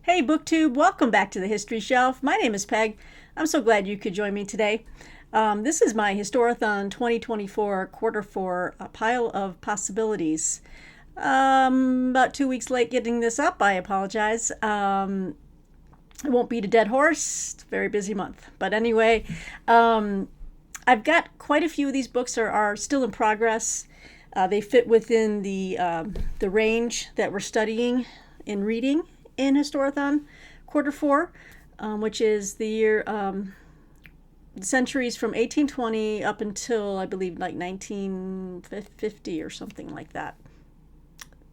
Hey BookTube, welcome back to the History Shelf. My name is Peg. I'm so glad you could join me today. This is my Historathon 2024 quarter four, a pile of possibilities. About 2 weeks late getting this up. I apologize. It won't beat a dead horse. It's a very busy month. But anyway, I've got quite a few of these books are still in progress. They fit within the range that we're studying in reading in Historathon quarter four, which is the year centuries from 1820 up until I believe like 1950 or something like that.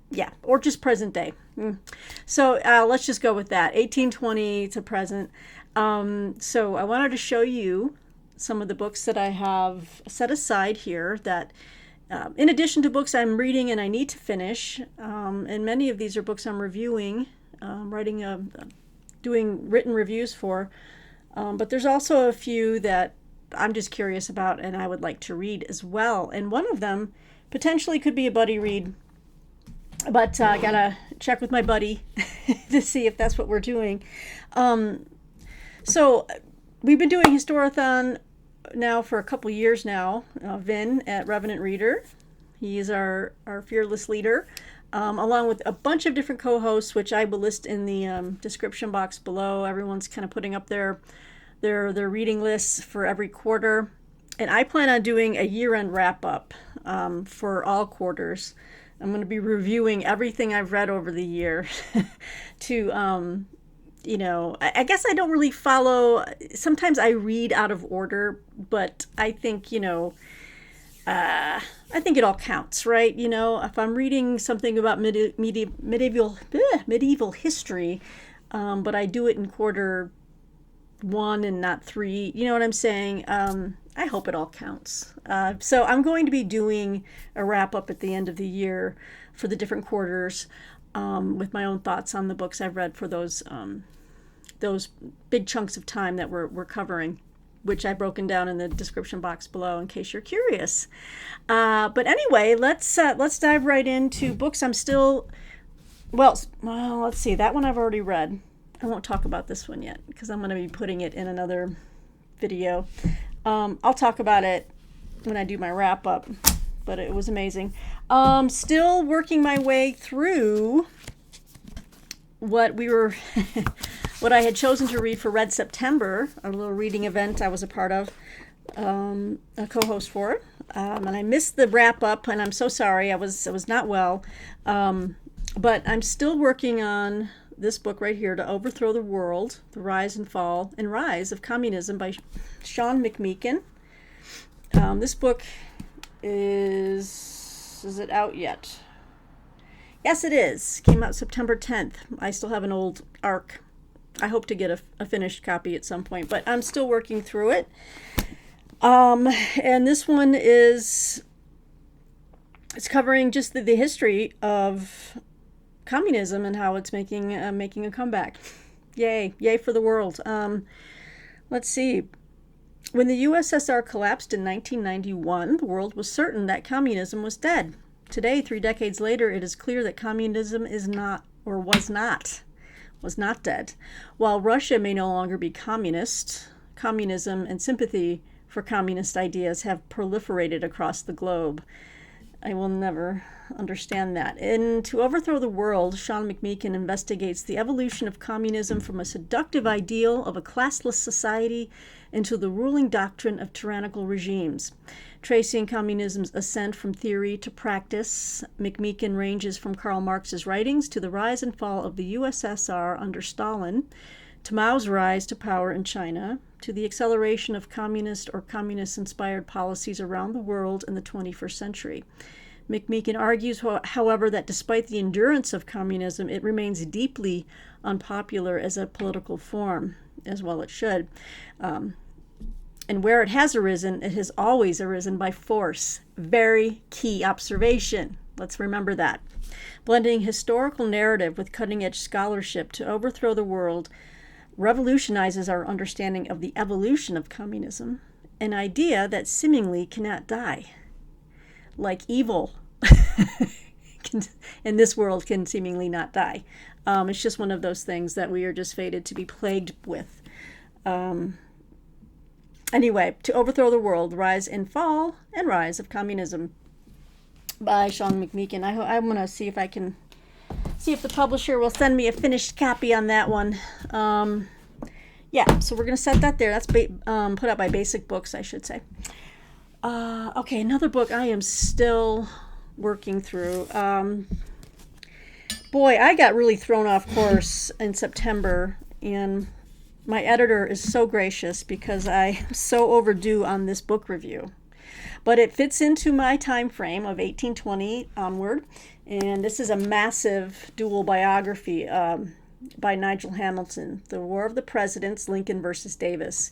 Yeah, or just present day. So let's just go with that, 1820 to present. So I wanted to show you some of the books that I have set aside here that in addition to books I'm reading and I need to finish, and many of these are books I'm reviewing, doing written reviews for, but there's also a few that I'm just curious about and I would like to read as well. And one of them potentially could be a buddy read, but I gotta check with my buddy to see if that's what we're doing. So we've been doing Historathon now for a couple years now. Vin at Revenant Reader, he is our fearless leader, along with a bunch of different co-hosts, which I will list in the description box below. Everyone's kind of putting up their reading lists for every quarter, and I plan on doing a year-end wrap-up for all quarters. I'm going to be reviewing everything I've read over the year to I guess I don't really follow. Sometimes I read out of order, but I think, I think it all counts, right? If I'm reading something about medieval history, but I do it in quarter one and not three, you know what I'm saying? I hope it all counts. So I'm going to be doing a wrap up at the end of the year for the different quarters, with my own thoughts on the books I've read for those big chunks of time that we're covering, which I've broken down in the description box below in case you're curious. But anyway, let's dive right into books. I'm still, let's see, that one I've already read. I won't talk about this one yet because I'm going to be putting it in another video. I'll talk about it when I do my wrap up, but it was amazing. Still working my way through what what I had chosen to read for Red September, a little reading event I was a part of, a co-host for, and I missed the wrap up, and I'm so sorry. I was not well, but I'm still working on this book right here, To Overthrow the World: The Rise and Fall and Rise of Communism by Sean McMeekin. This book is it out yet? Yes, it is. Came out September 10th. I still have an old ARC. I hope to get a finished copy at some point, but I'm still working through it. And this one it's covering just the history of communism and how it's making a comeback. Yay for the world. Let's see. When the USSR collapsed in 1991, the world was certain that communism was dead. Today, 3 decades later, it is clear that communism is not, or was not dead. While Russia may no longer be communist, communism and sympathy for communist ideas have proliferated across the globe. I will never understand that. In To Overthrow the World, Sean McMeekin investigates the evolution of communism from a seductive ideal of a classless society into the ruling doctrine of tyrannical regimes. Tracing communism's ascent from theory to practice, McMeekin ranges from Karl Marx's writings to the rise and fall of the USSR under Stalin, to Mao's rise to power in China, to the acceleration of communist or communist-inspired policies around the world in the 21st century. McMeekin argues, however, that despite the endurance of communism, it remains deeply unpopular as a political form, as well it should. And where it has arisen, it has always arisen by force. Very key observation. Let's remember that. Blending historical narrative with cutting-edge scholarship, To Overthrow the World revolutionizes our understanding of the evolution of communism, an idea that seemingly cannot die. Like evil in this world can seemingly not die. It's just one of those things that we are just fated to be plagued with. Anyway, To Overthrow the World, Rise and Fall and Rise of Communism by Sean McMeekin. I'm going to see if I can see if the publisher will send me a finished copy on that one. Yeah, so we're going to set that there. That's put out by Basic Books, I should say. Okay, another book I am still working through. Boy, I got really thrown off course in September, and my editor is so gracious because I'm so overdue on this book review. But it fits into my time frame of 1820 onward, and this is a massive dual biography by Nigel Hamilton, The War of the Presidents, Lincoln versus Davis.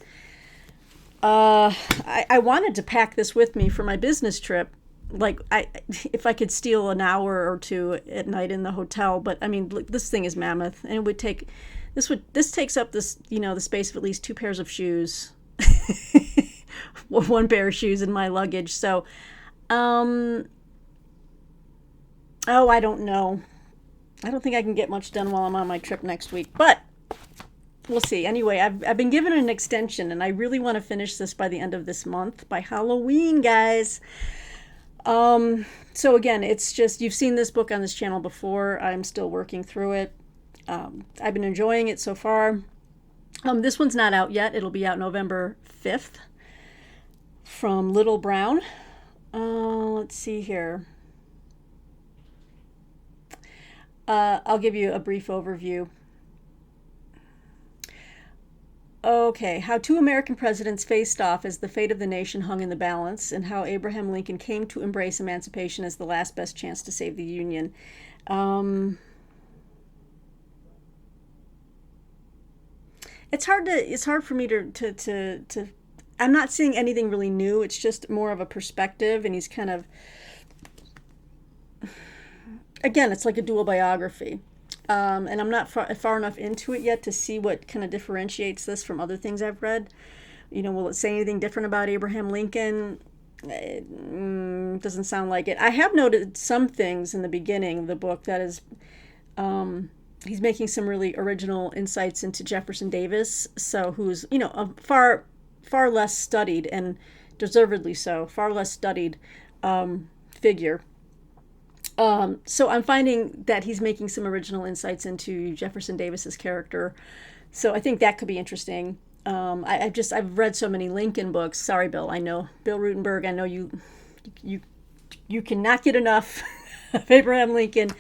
I wanted to pack this with me for my business trip, if I could steal an hour or two at night in the hotel. But I mean, this thing is mammoth, and it would take this takes up the space of at least 2 pairs of shoes, one pair of shoes in my luggage. So, I don't know. I don't think I can get much done while I'm on my trip next week, but we'll see. Anyway, I've been given an extension, and I really want to finish this by the end of this month, by Halloween, guys. So again, it's just, you've seen this book on this channel before. I'm still working through it. I've been enjoying it so far. This one's not out yet. It'll be out November 5th from Little Brown. Let's see here. I'll give you a brief overview. Okay, how 2 American presidents faced off as the fate of the nation hung in the balance, and how Abraham Lincoln came to embrace emancipation as the last best chance to save the Union. It's hard for me to I'm not seeing anything really new. It's just more of a perspective, and he's kind of, again, it's like a dual biography. And I'm not far enough into it yet to see what kind of differentiates this from other things I've read. Will it say anything different about Abraham Lincoln? It doesn't sound like it. I have noted some things in the beginning of the book that is, he's making some really original insights into Jefferson Davis, so who's, a far less studied, and deservedly so, far less studied figure. So I'm finding that he's making some original insights into Jefferson Davis's character. So I think that could be interesting. I've read so many Lincoln books. Sorry, Bill. I know Bill Rutenberg. I know you cannot get enough of Abraham Lincoln.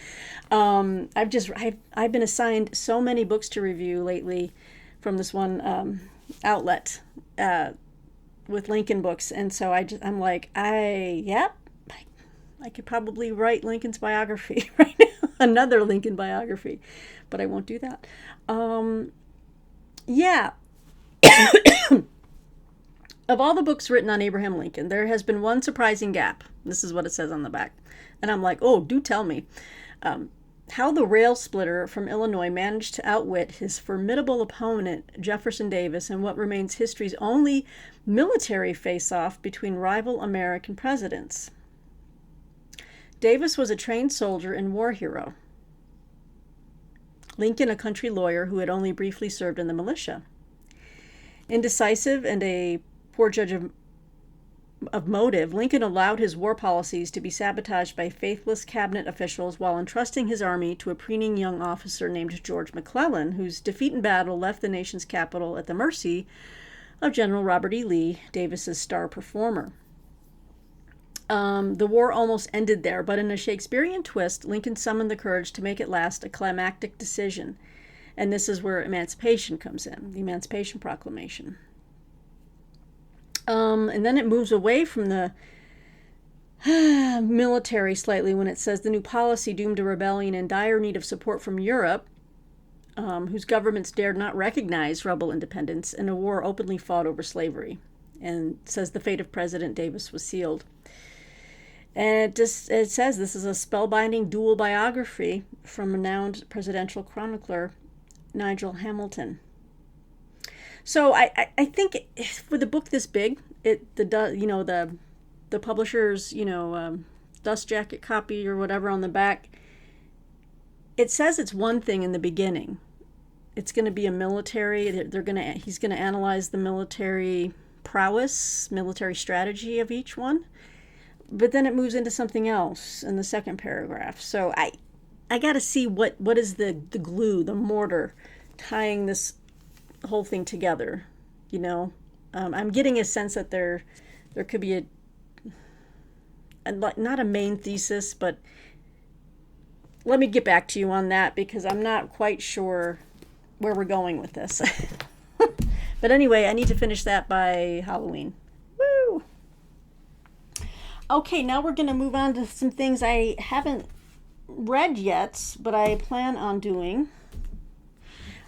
I've been assigned so many books to review lately from this one outlet with Lincoln books, and so I'm like, I could probably write Lincoln's biography right now, another Lincoln biography, but I won't do that. Yeah. Of all the books written on Abraham Lincoln, there has been one surprising gap. This is what it says on the back. And I'm like, oh, do tell me. How the rail splitter from Illinois managed to outwit his formidable opponent, Jefferson Davis, in what remains history's only military face-off between rival American presidents. Davis was a trained soldier and war hero. Lincoln, a country lawyer who had only briefly served in the militia. Indecisive and a poor judge of motive, Lincoln allowed his war policies to be sabotaged by faithless cabinet officials while entrusting his army to a preening young officer named George McClellan, whose defeat in battle left the nation's capital at the mercy of General Robert E. Lee, Davis's star performer. The war almost ended there, but in a Shakespearean twist, Lincoln summoned the courage to make at last a climactic decision. And this is where emancipation comes in, the Emancipation Proclamation. And then it moves away from the military slightly when it says the new policy doomed a rebellion in dire need of support from Europe, whose governments dared not recognize rebel independence, and a war openly fought over slavery. And it says the fate of President Davis was sealed. And it says this is a spellbinding dual biography from renowned presidential chronicler Nigel Hamilton. So I think with a book this big, the publisher's dust jacket copy or whatever on the back, it says it's one thing in the beginning. It's going to be a military. He's going to analyze the military prowess, military strategy of each one. But then it moves into something else in the second paragraph. So I got to see what is the glue, the mortar, tying this whole thing together. You know, I'm getting a sense that there could be not a main thesis, but let me get back to you on that because I'm not quite sure where we're going with this. But anyway, I need to finish that by Halloween. Woo! Okay, now we're going to move on to some things I haven't read yet, but I plan on doing.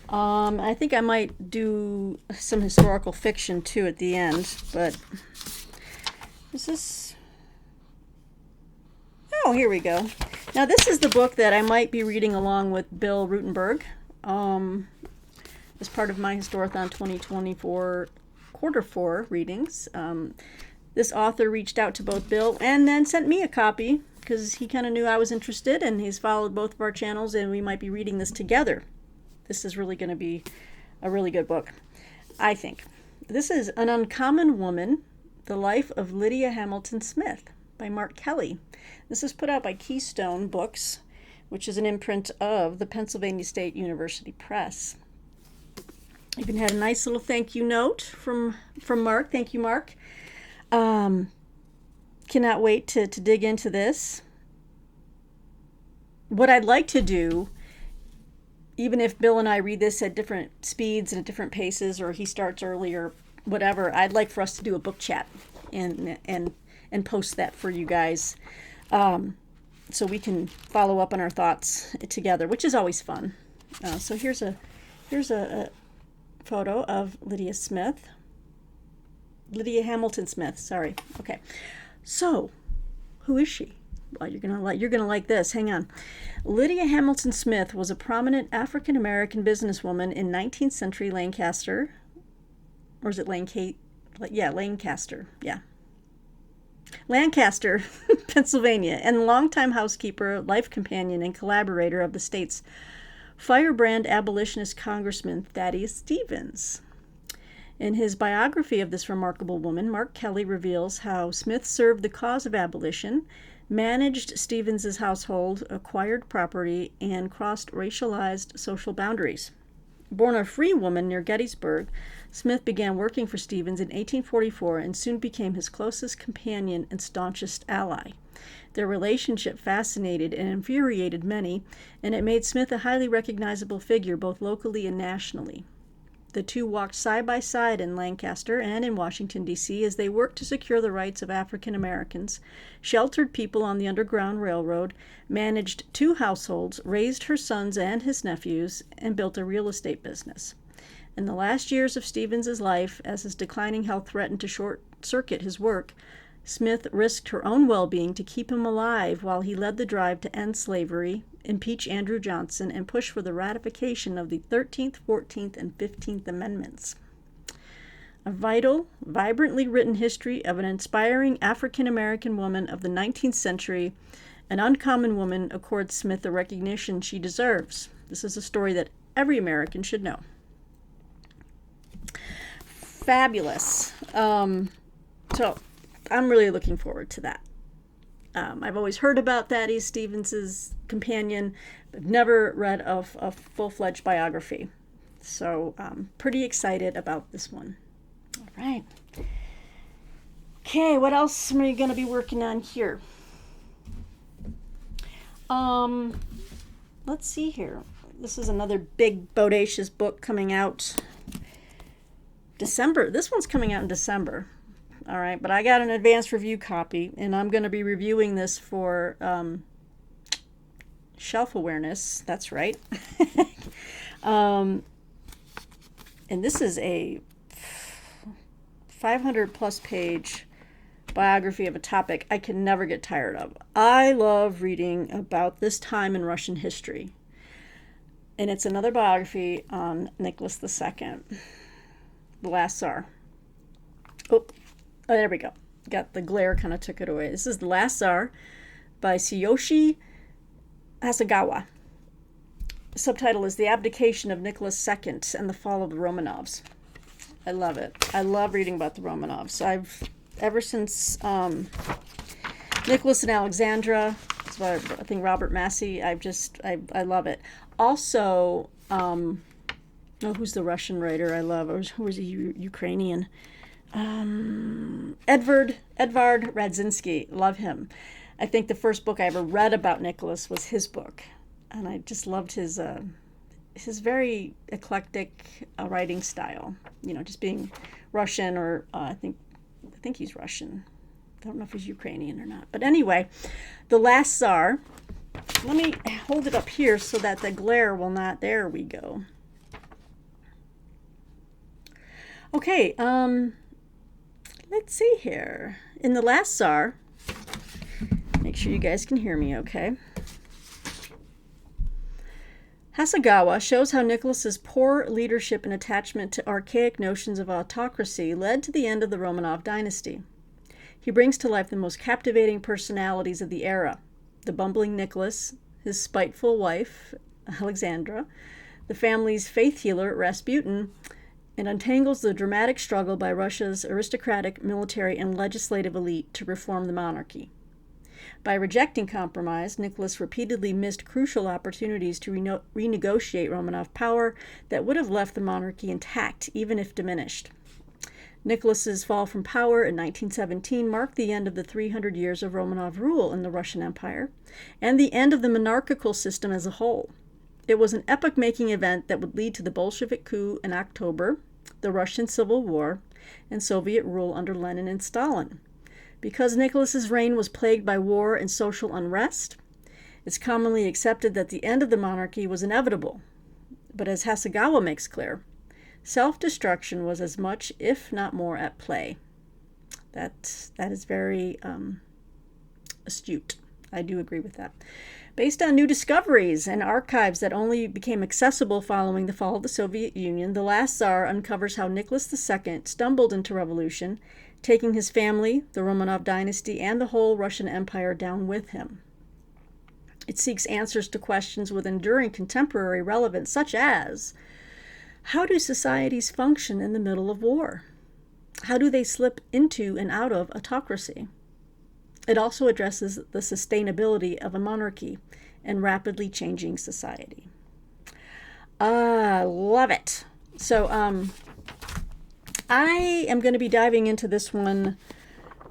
I think I might do some historical fiction too at the end, but is this... Oh, here we go. Now this is the book that I might be reading along with Bill Rutenberg as part of my Historathon 2024 quarter 4 readings. This author reached out to both Bill and then sent me a copy because he kind of knew I was interested, and he's followed both of our channels, and we might be reading this together. This is really going to be a really good book, I think. This is An Uncommon Woman, The Life of Lydia Hamilton Smith by Mark Kelly. This is put out by Keystone Books, which is an imprint of the Pennsylvania State University Press. Even had a nice little thank you note from Mark. Thank you, Mark. Cannot wait to dig into this. What I'd like to do, even if Bill and I read this at different speeds and at different paces, or he starts early or whatever, I'd like for us to do a book chat and post that for you guys, so we can follow up on our thoughts together, which is always fun. So here's a photo of Lydia Hamilton Smith. Sorry. Okay. So, who is she? Well, you're gonna like this. Hang on. Lydia Hamilton Smith was a prominent African American businesswoman in 19th century Lancaster, or is it Lancaster? Yeah, Lancaster. Yeah. Lancaster, Pennsylvania, and longtime housekeeper, life companion, and collaborator of the state's firebrand abolitionist Congressman Thaddeus Stevens. In his biography of this remarkable woman, Mark Kelly reveals how Smith served the cause of abolition, managed Stevens's household, acquired property, and crossed racialized social boundaries. Born a free woman near Gettysburg, Smith began working for Stevens in 1844 and soon became his closest companion and staunchest ally. Their relationship fascinated and infuriated many, and it made Smith a highly recognizable figure both locally and nationally. The two walked side by side in Lancaster and in Washington, D.C. as they worked to secure the rights of African Americans, sheltered people on the Underground Railroad, managed 2 households, raised her sons and his nephews, and built a real estate business. In the last years of Stevens's life, as his declining health threatened to short-circuit his work, Smith risked her own well-being to keep him alive while he led the drive to end slavery, impeach Andrew Johnson, and push for the ratification of the 13th, 14th, and 15th Amendments. A vital, vibrantly written history of an inspiring African-American woman of the 19th century, An Uncommon Woman, accords Smith the recognition she deserves. This is a story that every American should know. Fabulous. So I'm really looking forward to that. I've always heard about Thaddeus Stevens's companion, but never read of a full-fledged biography. So I'm pretty excited about this one. All right. Okay, what else am I going to be working on here? Let's see here. This is another big, bodacious book coming out December. This one's coming out in December. All right, but I got an advanced review copy, and I'm going to be reviewing this for shelf awareness. That's right. And this is a 500-plus page biography of a topic I can never get tired of. I love reading about this time in Russian history. And it's another biography on Nicholas II, the last Tsar. Oh, there we go. Got the glare, kind of took it away. This is The Last Tsar by Tsuyoshi Hasegawa. subtitle is The Abdication of Nicholas II and the Fall of the Romanovs. I love it. I love reading about the Romanovs. Ever since Nicholas and Alexandra, I think Robert Massey, I love it. Also, who's the Russian writer I love? Who was he? Ukrainian? Edvard Radzinski. Love him. I think the first book I ever read about Nicholas was his book, and I just loved his very eclectic writing style. Just being Russian, or I think he's Russian. I don't know if he's Ukrainian or not. But anyway, The Last Tsar. Let me hold it up here so that the glare will not. There we go. Okay, let's see here. In The Last Tsar, make sure you guys can hear me okay. Hasegawa shows how Nicholas's poor leadership and attachment to archaic notions of autocracy led to the end of the Romanov dynasty. He brings to life the most captivating personalities of the era: the bumbling Nicholas, his spiteful wife, Alexandra, the family's faith healer, Rasputin, and untangles the dramatic struggle by Russia's aristocratic, military, and legislative elite to reform the monarchy. By rejecting compromise, Nicholas repeatedly missed crucial opportunities to renegotiate Romanov power that would have left the monarchy intact, even if diminished. Nicholas's fall from power in 1917 marked the end of the 300 years of Romanov rule in the Russian Empire, and the end of the monarchical system as a whole. It was an epoch-making event that would lead to the Bolshevik coup in October, the Russian Civil War, and Soviet rule under Lenin and Stalin. Because Nicholas's reign was plagued by war and social unrest, it's commonly accepted that the end of the monarchy was inevitable. But as Hasegawa makes clear, self-destruction was as much, if not more, at play. That is very astute. I do agree with that. Based on new discoveries and archives that only became accessible following the fall of the Soviet Union, The Last Tsar uncovers how Nicholas II stumbled into revolution, taking his family, the Romanov dynasty, and the whole Russian Empire down with him. It seeks answers to questions with enduring contemporary relevance, such as: how do societies function in the middle of war? How do they slip into and out of autocracy? It also addresses the sustainability of a monarchy and rapidly changing society. Love it. So I am going to be diving into this one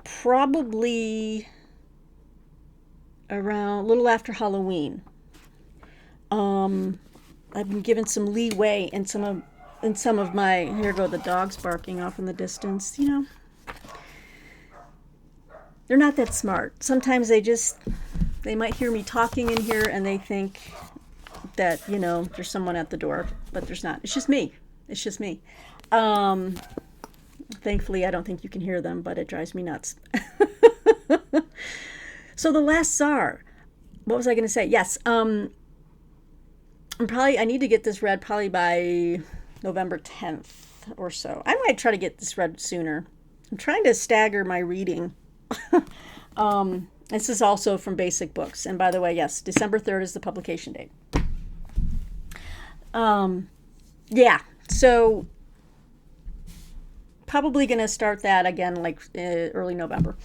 probably around a little after Halloween. I've been given some leeway in some of my, here go the dogs barking off in the distance, they're not that smart. Sometimes they might hear me talking in here and they think that, there's someone at the door, but there's not. It's just me. Thankfully, I don't think you can hear them, but it drives me nuts. So The Last Tsar, what was I going to say? Yes. I need to get this read probably by November 10th or so. I might try to get this read sooner. I'm trying to stagger my reading. This is also from Basic Books. And by the way, yes, December 3rd is the publication date. So probably going to start that again like early November.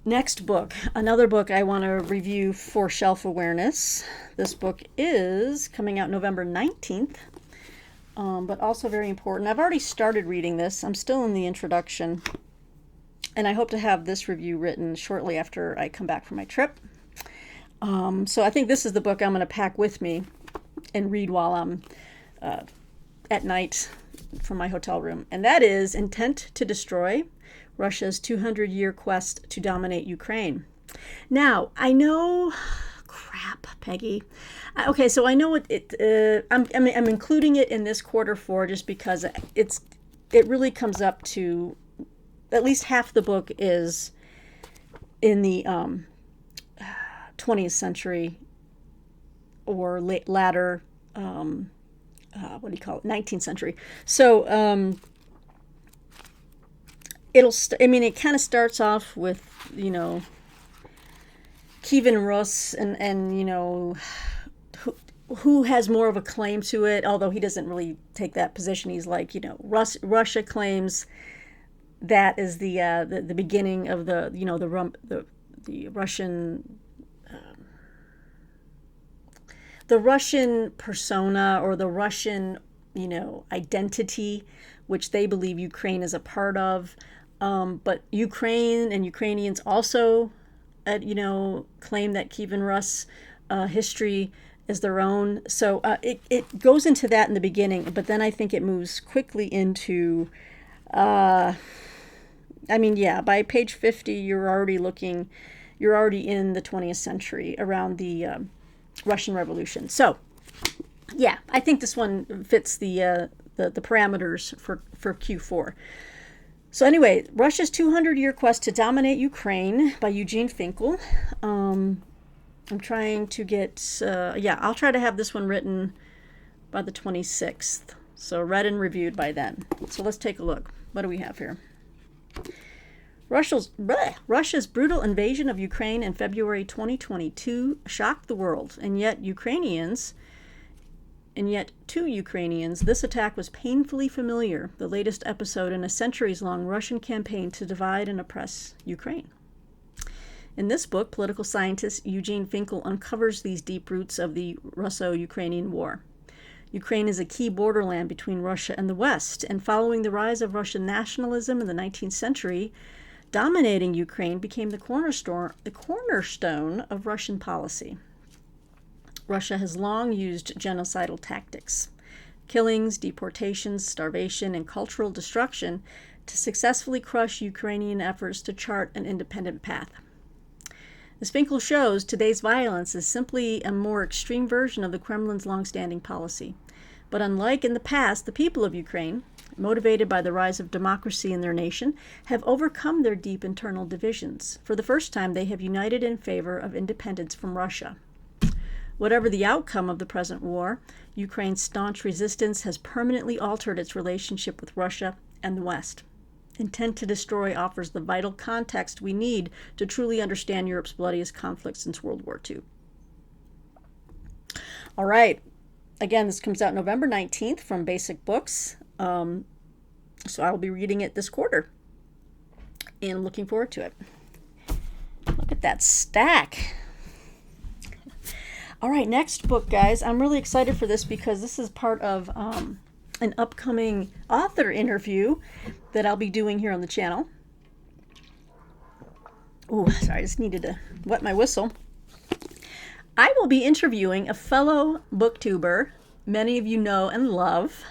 Next book, another book I want to review for shelf awareness. This book is coming out November 19th, but also very important. I've already started reading this. I'm still in the introduction, and I hope to have this review written shortly after I come back from my trip. So I think this is the book I'm going to pack with me and read while I'm at night from my hotel room, and that is Intent to Destroy: Russia's 200-year quest to dominate Ukraine. Now, I know, crap, Peggy. Okay, so I know I'm including it in this quarter four just because it really comes up to at least half the book is in the 20th century or latter 19th century. So it kind of starts off with, Kievan Rus and who has more of a claim to it, although he doesn't really take that position. He's like, Russia claims that is the beginning of the Russian the Russian persona, or the Russian identity, which they believe Ukraine is a part of. But Ukraine and Ukrainians also claim that Kievan Rus history as their own. So it goes into that in the beginning, but then I think it moves quickly into, by page 50, you're already in the 20th century, around the Russian Revolution. So, yeah, I think this one fits the parameters for Q4. So anyway, Russia's 200-year quest to dominate Ukraine by Eugene Finkel. I'm trying to get, I'll try to have this one written by the 26th. So read and reviewed by then. So let's take a look. What do we have here? Russia's brutal invasion of Ukraine in February 2022 shocked the world, and yet to Ukrainians, this attack was painfully familiar, the latest episode in a centuries-long Russian campaign to divide and oppress Ukraine. In this book, political scientist Eugene Finkel uncovers these deep roots of the Russo-Ukrainian War. Ukraine is a key borderland between Russia and the West, and following the rise of Russian nationalism in the 19th century, dominating Ukraine became the cornerstone of Russian policy. Russia has long used genocidal tactics, killings, deportations, starvation, and cultural destruction to successfully crush Ukrainian efforts to chart an independent path. As Finkel shows, today's violence is simply a more extreme version of the Kremlin's long-standing policy. But unlike in the past, the people of Ukraine, motivated by the rise of democracy in their nation, have overcome their deep internal divisions. For the first time, they have united in favor of independence from Russia. Whatever the outcome of the present war, Ukraine's staunch resistance has permanently altered its relationship with Russia and the West. Intent to Destroy offers the vital context we need to truly understand Europe's bloodiest conflict since World War II. All right. Again, this comes out November 19th from Basic Books. So I'll be reading it this quarter. And I'm looking forward to it. Look at that stack. All right, next book, guys. I'm really excited for this because this is part of an upcoming author interview that I'll be doing here on the channel. Oh, sorry, I just needed to wet my whistle. I will be interviewing a fellow booktuber many of you know and love.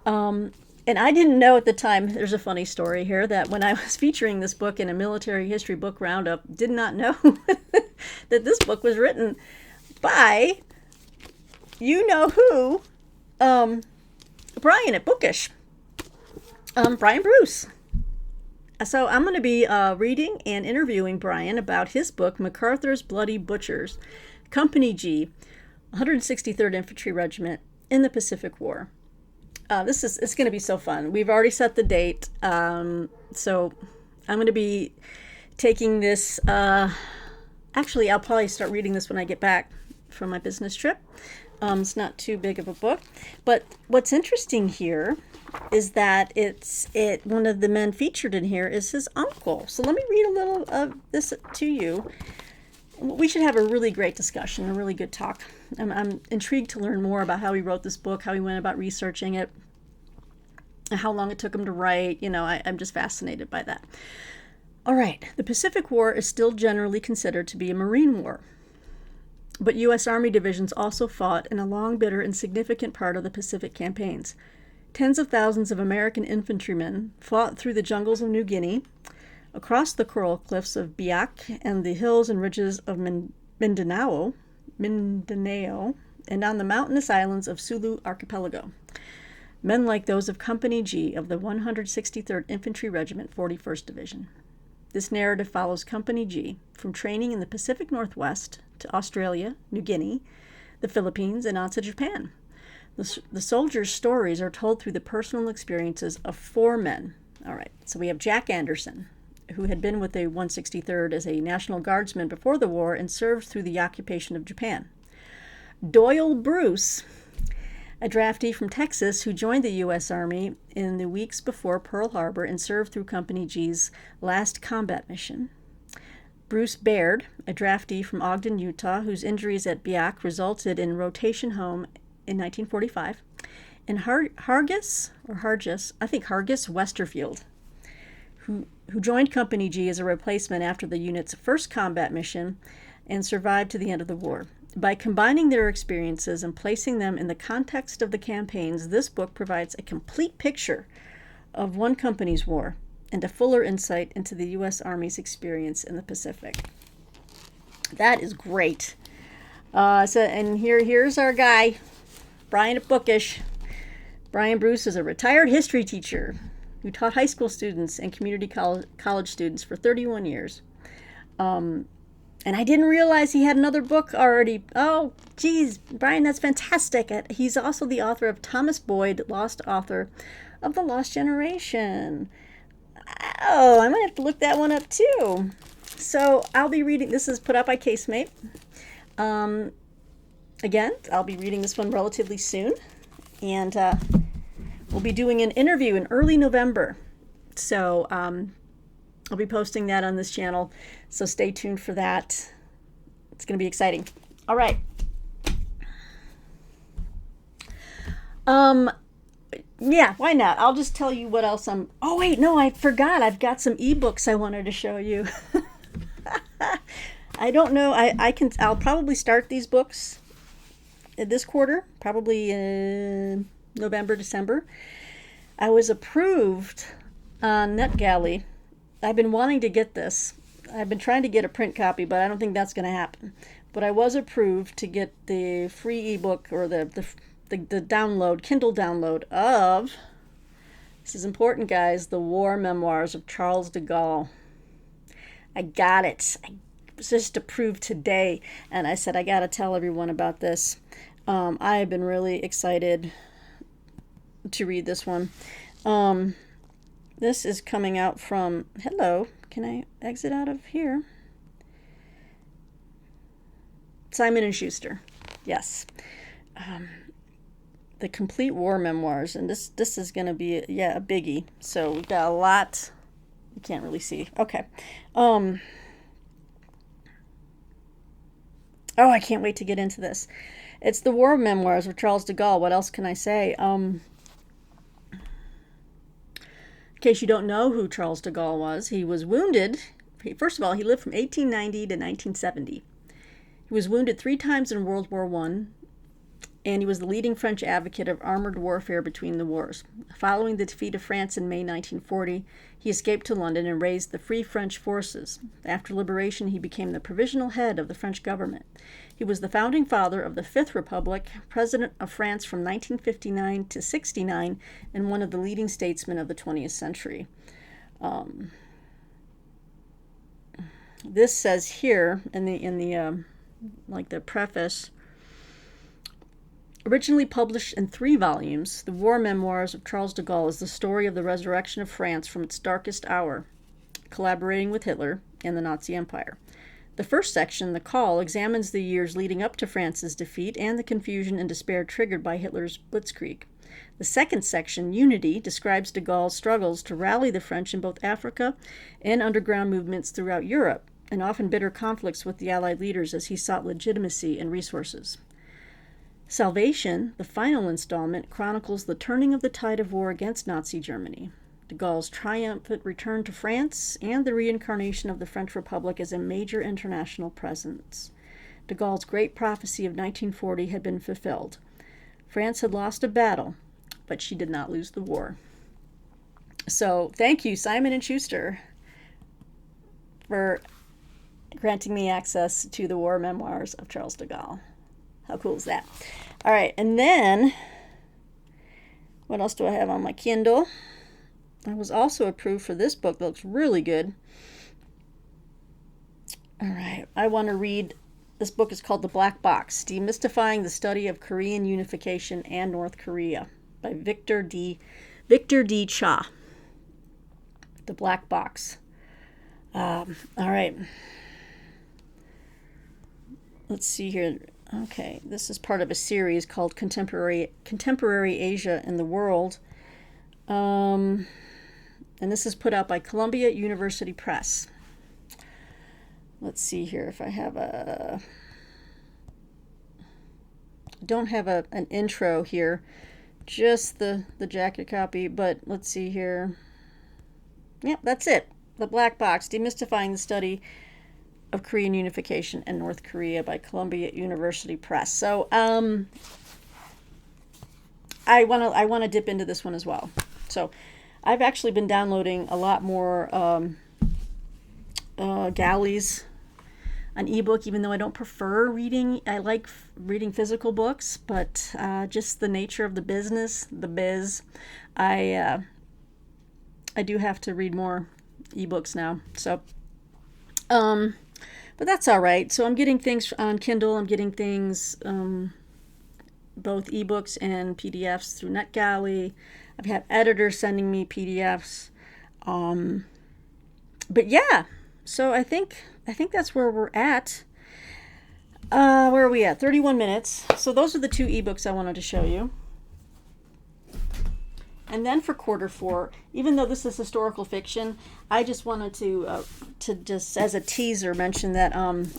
And I didn't know at the time, there's a funny story here, that when I was featuring this book in a military history book roundup, did not know that this book was written by you-know-who, Brian at Bookish. Brian Bruce. So I'm going to be reading and interviewing Brian about his book, MacArthur's Bloody Butchers, Company G, 163rd Infantry Regiment in the Pacific War. It's going to be so fun. We've already set the date, so I'm going to be taking this. Actually, I'll probably start reading this when I get back from my business trip. It's not too big of a book, but what's interesting here is that one of the men featured in here is his uncle. So let me read a little of this to you. We should have a really great discussion, a really good talk. I'm intrigued to learn more about how he wrote this book, how he went about researching it, and how long it took him to write. I'm just fascinated by that. All right, the Pacific War is still generally considered to be a Marine war. But U.S. Army divisions also fought in a long, bitter, and significant part of the Pacific campaigns. Tens of thousands of American infantrymen fought through the jungles of New Guinea, across the coral cliffs of Biak and the hills and ridges of Mindanao, and on the mountainous islands of Sulu Archipelago. Men like those of Company G of the 163rd Infantry Regiment, 41st Division. This narrative follows Company G from training in the Pacific Northwest to Australia, New Guinea, the Philippines, and on to Japan. The soldiers' stories are told through the personal experiences of four men. All right, so we have Jack Anderson, who had been with the 163rd as a National Guardsman before the war and served through the occupation of Japan. Doyle Bruce, a draftee from Texas who joined the U.S. Army in the weeks before Pearl Harbor and served through Company G's last combat mission. Bruce Baird, a draftee from Ogden, Utah, whose injuries at Biak resulted in rotation home in 1945. And Hargis Westerfield, who joined Company G as a replacement after the unit's first combat mission and survived to the end of the war. By combining their experiences and placing them in the context of the campaigns, this book provides a complete picture of one company's war and a fuller insight into the U.S. Army's experience in the Pacific. That is great. Here's our guy, Brian Bookish. Brian Bruce is a retired history teacher who taught high school students and community college students for 31 years. And I didn't realize he had another book already. Oh, geez, Brian, that's fantastic. He's also the author of Thomas Boyd, lost author of The Lost Generation. Oh, I might have to look that one up too. So I'll be reading, this is put out by Casemate. Again, I'll be reading this one relatively soon. And we'll be doing an interview in early November. So I'll be posting that on this channel. So stay tuned for that. It's going to be exciting. All right. Yeah, why not? I'll just tell you what else oh wait, no, I forgot. I've got some ebooks I wanted to show you. I don't know. I'll probably start these books this quarter, probably in November, December. I was approved on NetGalley. I've been wanting to get this. I've been trying to get a print copy, but I don't think that's going to happen. But I was approved to get the free ebook or the download, Kindle download of, this is important, guys, The War Memoirs of Charles de Gaulle. I got it. I was just approved today, and I said I got to tell everyone about this. I have been really excited to read this one. This is coming out from, hello, can I exit out of here? Simon & Schuster, yes. The Complete War Memoirs, and this is going to be, a biggie. So we've got a lot, you can't really see. Okay. Oh, I can't wait to get into this. It's the War Memoirs of Charles de Gaulle. What else can I say? In case you don't know who Charles de Gaulle was, he was wounded. First of all, he lived from 1890 to 1970. He was wounded 3 times in World War I, and he was the leading French advocate of armored warfare between the wars. Following the defeat of France in May 1940, he escaped to London and raised the Free French Forces. After liberation, he became the provisional head of the French government. He was the founding father of the Fifth Republic, president of France from 1959 to 69, and one of the leading statesmen of the 20th century. This says here in the preface, originally published in 3 volumes, The War Memoirs of Charles de Gaulle is the story of the resurrection of France from its darkest hour, collaborating with Hitler and the Nazi Empire. The first section, The Call, examines the years leading up to France's defeat and the confusion and despair triggered by Hitler's blitzkrieg. The second section, Unity, describes de Gaulle's struggles to rally the French in both Africa and underground movements throughout Europe, and often bitter conflicts with the Allied leaders as he sought legitimacy and resources. Salvation, the final installment, chronicles the turning of the tide of war against Nazi Germany, de Gaulle's triumphant return to France, and the reincarnation of the French Republic as a major international presence. De Gaulle's great prophecy of 1940 had been fulfilled. France had lost a battle, but she did not lose the war. So thank you, Simon & Schuster, for granting me access to the War Memoirs of Charles de Gaulle. How cool is that? All right, and then, what else do I have on my Kindle? I was also approved for this book that looks really good. All right, I want to read, this book is called The Black Box, Demystifying the Study of Korean Unification and North Korea by Victor D. Cha. The Black Box. All right. Let's see here. Okay, this is part of a series called Contemporary Asia in the World. And this is put out by Columbia University Press. Let's see here if I have a... don't have an intro here, just the jacket copy, but let's see here. Yep, that's it. The Black Box, Demystifying the Study of Korean Unification and North Korea by Columbia University Press. So I want to dip into this one as well. So I've actually been downloading a lot more galleys, an ebook, even though I don't prefer reading. I like reading physical books, but just the nature of the business, the biz, I do have to read more ebooks now. So but that's all right. So I'm getting things on Kindle. I'm getting things, both ebooks and PDFs through NetGalley. I've had editors sending me PDFs. But yeah, so I think that's where we're at. Where are we at? 31 minutes. So those are the two ebooks I wanted to show you. And then for quarter four, even though this is historical fiction, I just wanted to just as a teaser mention that I'm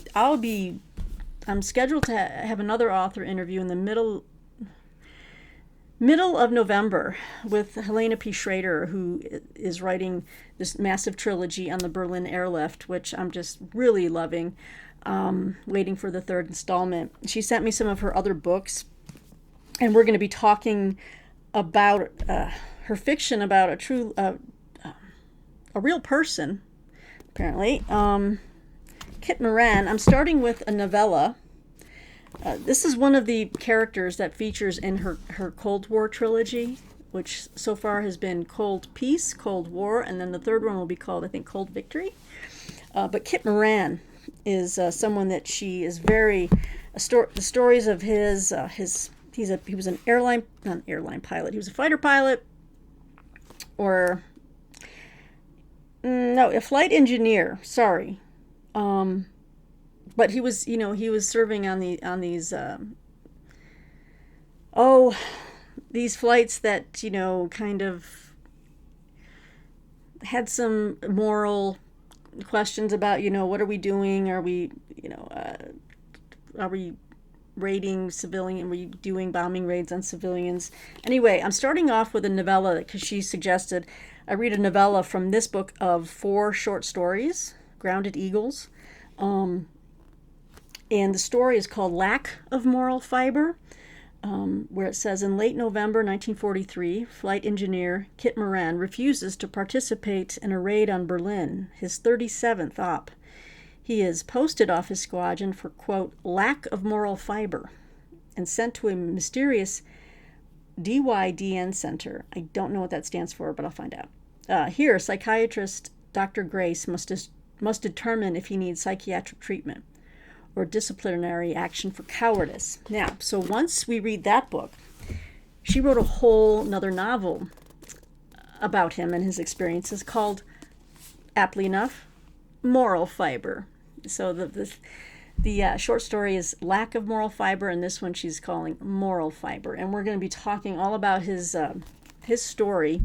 scheduled to have another author interview in the middle of November with Helena P. Schrader, who is writing this massive trilogy on the Berlin airlift, which I'm just really loving. Waiting for the third installment. She sent me some of her other books, and we're going to be talking about her fiction about a real person, apparently. Kit Moran. I'm starting with a novella. This is one of the characters that features in her Cold War trilogy, which so far has been Cold Peace, Cold War, and then the third one will be called, I think, Cold Victory. But Kit Moran is someone that she is very... the stories of his he was an not an airline pilot. He was a fighter pilot, or no, a flight engineer. Sorry, but he was serving on these these flights that kind of had some moral questions about what are we doing? Are we raiding civilian? Are we doing bombing raids on civilians? Anyway, I'm starting off with a novella because she suggested I read a novella from this book of 4 short stories, Grounded Eagles. And the story is called Lack of Moral Fiber, where it says, in late November 1943, flight engineer Kit Moran refuses to participate in a raid on Berlin, his 37th op. He is posted off his squadron for, quote, lack of moral fiber, and sent to a mysterious DYDN center. I don't know what that stands for, but I'll find out. Here, psychiatrist Dr. Grace must determine if he needs psychiatric treatment or disciplinary action for cowardice. Now, so once we read that book, she wrote a whole another novel about him and his experiences called, aptly enough, Moral Fiber. So the short story is Lack of Moral Fiber, and this one she's calling Moral Fiber. And we're going to be talking all about his story,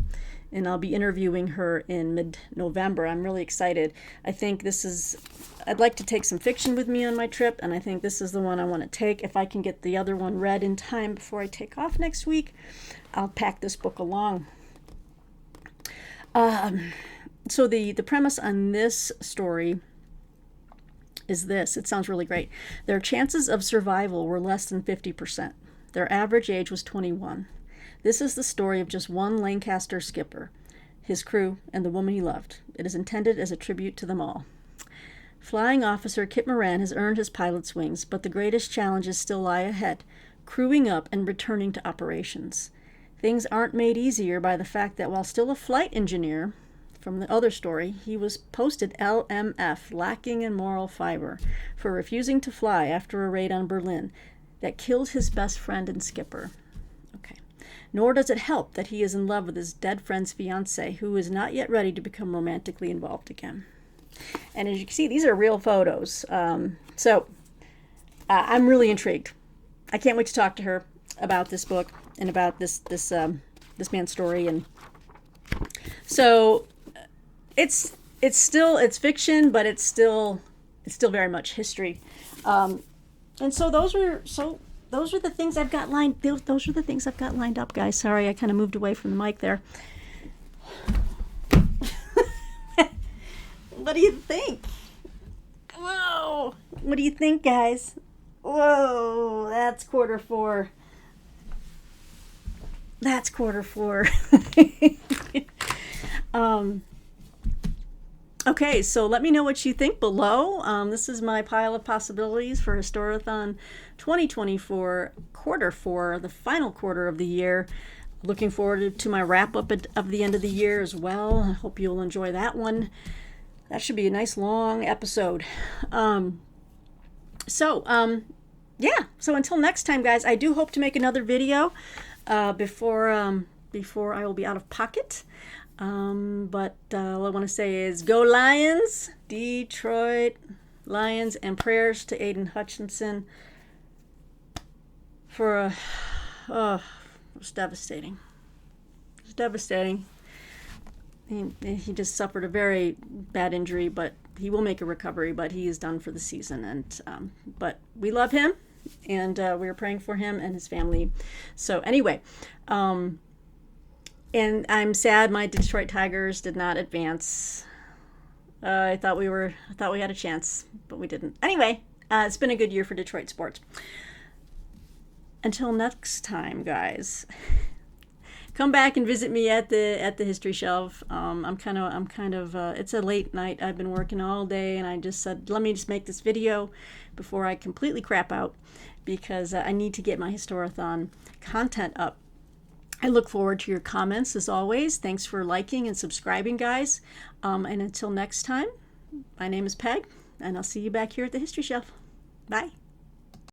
and I'll be interviewing her in mid-November. I'm really excited. I think I'd like to take some fiction with me on my trip, and I think this is the one I want to take. If I can get the other one read in time before I take off next week, I'll pack this book along. So the premise on this story is this. It sounds really great. Their chances of survival were less than 50%. Their average age was 21. This is the story of just one Lancaster skipper, his crew, and the woman he loved. It is intended as a tribute to them all. Flying officer Kit Moran has earned his pilot's wings, but the greatest challenges still lie ahead, crewing up and returning to operations. Things aren't made easier by the fact that while still a flight engineer, from the other story, he was posted LMF, lacking in moral fiber, for refusing to fly after a raid on Berlin that killed his best friend and skipper. Okay. Nor does it help that he is in love with his dead friend's fiancée, who is not yet ready to become romantically involved again. And as you can see, these are real photos. So I'm really intrigued. I can't wait to talk to her about this book and about this man's story. And so it's fiction, but it's still very much history. And so those are the things I've got lined. Those are the things I've got lined up, guys. Sorry, I kind of moved away from the mic there. What do you think? Whoa! What do you think, guys? Whoa! That's quarter four. That's quarter four. Okay, so let me know what you think below. This is my pile of possibilities for Historathon 2024 quarter four, the final quarter of the year. Looking forward to my wrap up of the end of the year as well. I hope you'll enjoy that one. That should be a nice long episode. Yeah, so until next time, guys, I do hope to make another video before I will be out of pocket. But all I want to say is go Lions, Detroit Lions, and prayers to Aiden Hutchinson for it was devastating. It was devastating. He just suffered a very bad injury, but he will make a recovery, but he is done for the season. And but we love him, and we are praying for him and his family. So anyway, and I'm sad my Detroit Tigers did not advance. I thought we had a chance, but we didn't. Anyway, it's been a good year for Detroit sports. Until next time, guys. Come back and visit me at the History Shelf. I'm kind of it's a late night. I've been working all day, and I just said, let me just make this video before I completely crap out, because I need to get my Historathon content up. I look forward to your comments as always. Thanks for liking and subscribing, guys. And until next time, my name is Peg, and I'll see you back here at the History Shelf. Bye.